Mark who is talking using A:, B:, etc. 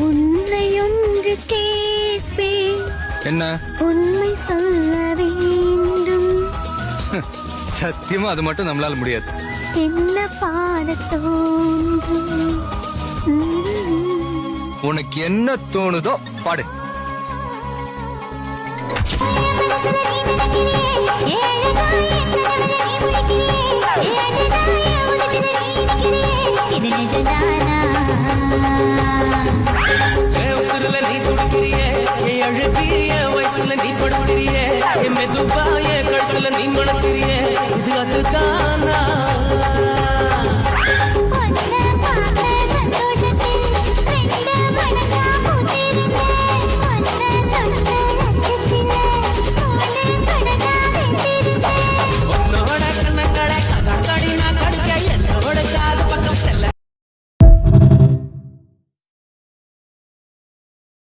A: உன்னை ஒன்று கேட்பேன்.
B: என்ன?
A: உண்மை சொல்ல வேண்டும்.
B: சத்தியமா அது மட்டும் நம்மளால முடியாது.
A: என்ன பாட தோன்றும்?
B: உனக்கு என்ன தோணுதோ பாடு.
C: நீ துடிக்கிறியே அழகிய வயசுல நீ படுக்கிறியே மெதுவாய கழுத்துல நீ மணக்கிறியே